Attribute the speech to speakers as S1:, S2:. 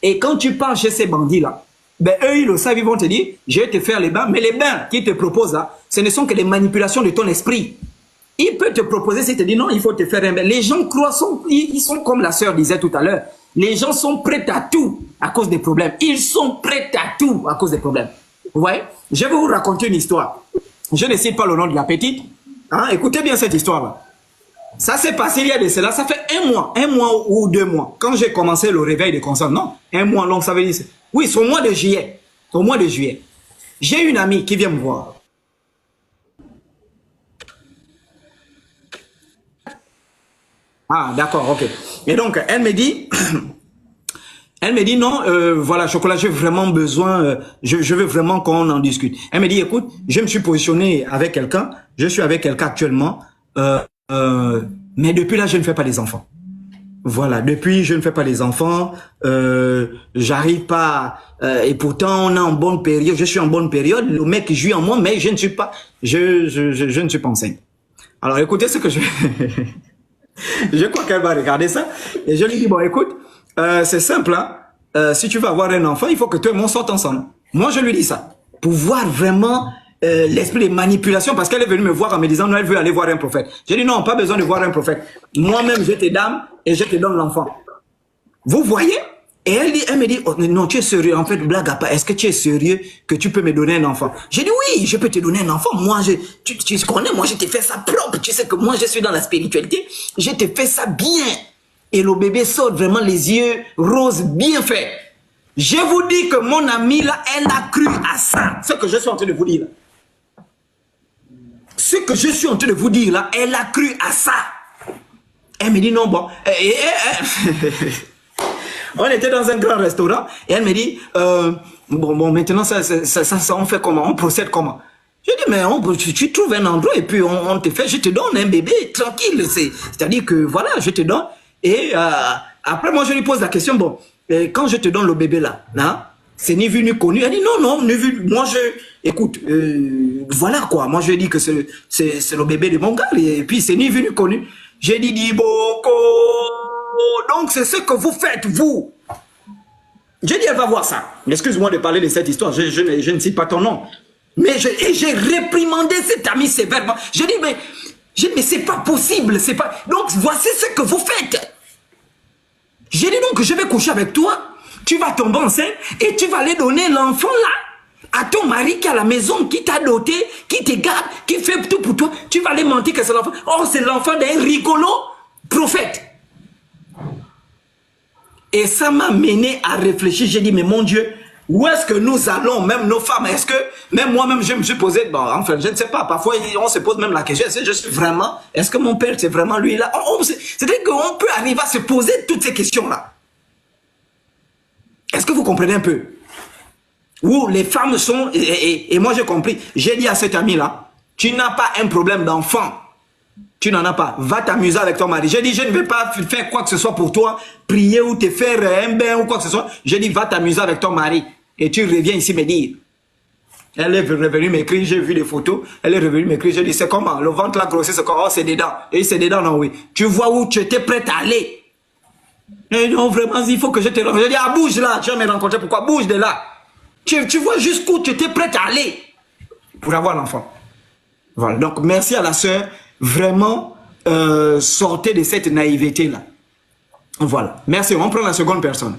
S1: Et quand tu pars chez ces bandits-là, ben eux, ils le savent, ils vont te dire, je vais te faire les bains, mais les bains qu'ils te proposent là, ce ne sont que les manipulations de ton esprit. Il peut te proposer, s'il te dit non, il faut te faire un bain. Les gens croient, ils sont comme la sœur disait tout à l'heure, les gens sont prêts à tout à cause des problèmes. Ils sont prêts à tout à cause des problèmes. Vous voyez? Je vais vous raconter une histoire. Je ne cite pas le nom de la petite. Hein? Écoutez bien cette histoire-là. Ça s'est passé il y a de cela, ça fait un mois ou 2 mois. Quand j'ai commencé le réveil des concerts, non, un mois long, ça veut dire... Oui, c'est au mois de juillet. Au mois de juillet. J'ai une amie qui vient me voir. Ah, d'accord, ok. Et donc, elle me dit... Elle me dit non, voilà, Chocolat, j'ai vraiment besoin, je veux vraiment qu'on en discute. Elle me dit, écoute, je me suis positionné avec quelqu'un, je suis avec quelqu'un actuellement, mais depuis là, je ne fais pas les enfants. Voilà, depuis, je ne fais pas les enfants, j'arrive pas, et pourtant, on est en bonne période, je suis en bonne période, le mec jouit en moi, mais je ne suis pas, je ne suis pas enceinte. Alors, écoutez ce que je... je crois qu'elle va regarder ça, et je lui dis, bon, écoute, c'est simple, hein. Si tu veux avoir un enfant, il faut que toi et moi sortent ensemble. Moi, je lui dis ça. Pour voir vraiment l'esprit de manipulation, parce qu'elle est venue me voir en me disant, non, elle veut aller voir un prophète. J'ai dit, non, pas besoin de voir un prophète. Moi-même, je te donne et je te donne l'enfant. Vous voyez? Et elle me dit, oh, non, tu es sérieux. En fait, blague à part, est-ce que tu es sérieux que tu peux me donner un enfant? J'ai dit, oui, je peux te donner un enfant. Moi, tu connais, moi, je t'ai fait ça propre. Tu sais que moi, je suis dans la spiritualité. Je t'ai fait ça bien. Et le bébé sort vraiment les yeux roses bien faits. Je vous dis que mon amie là, elle a cru à ça. Ce que je suis en train de vous dire là. Ce que je suis en train de vous dire là, elle a cru à ça. Elle me dit non, bon. On était dans un grand restaurant et elle me dit, bon, maintenant ça, on fait comment? On procède comment? Je dis, mais tu trouves un endroit et puis on te fait, je te donne un bébé tranquille. C'est-à-dire que voilà, je te donne. Et après, moi, je lui pose la question, bon, quand je te donne le bébé là, hein, c'est ni vu ni connu. Elle dit, non, ni vu. Moi, écoute, voilà quoi. Moi, je lui ai dit que c'est le bébé de mon gars. Et puis, c'est ni vu ni connu. J'ai dit, Diboko. Donc, c'est ce que vous faites, vous. J'ai dit, elle va voir ça. Excuse-moi de parler de cette histoire. Je ne cite pas ton nom. Mais j'ai réprimandé cet ami sévèrement. J'ai dit, mais c'est pas possible, c'est pas... Donc, voici ce que vous faites. J'ai dit donc, je vais coucher avec toi, tu vas tomber enceinte et tu vas aller donner l'enfant là à ton mari qui est à la maison, qui t'a doté, qui te garde, qui fait tout pour toi. Tu vas aller mentir que c'est l'enfant. Oh, c'est l'enfant d'un rigolo prophète. Et ça m'a mené à réfléchir. J'ai dit, mais mon Dieu, où est-ce que nous allons, même nos femmes? Est-ce que, même moi-même, je me suis posé, bon, enfin, je ne sais pas, parfois, on se pose même la question, est-ce que je suis vraiment, est-ce que mon père, c'est vraiment lui là? C'est-à-dire qu'on peut arriver à se poser toutes ces questions-là. Est-ce que vous comprenez un peu? Où les femmes sont, et moi j'ai compris, j'ai dit à cet ami-là, tu n'as pas un problème d'enfant. Tu n'en as pas. Va t'amuser avec ton mari. J'ai dit, je ne vais pas faire quoi que ce soit pour toi, prier ou te faire un bain ou quoi que ce soit. J'ai dit, va t'amuser avec ton mari. Et tu reviens ici me dire. Elle est revenue m'écrire, j'ai vu les photos. Elle est revenue m'écrire, j'ai dit, c'est comment? Le ventre l'a grossi, c'est comment? Oh, c'est dedans. Et c'est dedans, non, oui. Tu vois où tu étais prête à aller. Et non, vraiment, il faut que je te rencontre. J'ai dit, ah, bouge là, tu vas me rencontrer. Pourquoi? Bouge de là. Tu vois jusqu'où tu étais prête à aller pour avoir l'enfant. Voilà. Donc, merci à la sœur. Vraiment, sortez de cette naïveté-là. Voilà. Merci. On prend la seconde personne.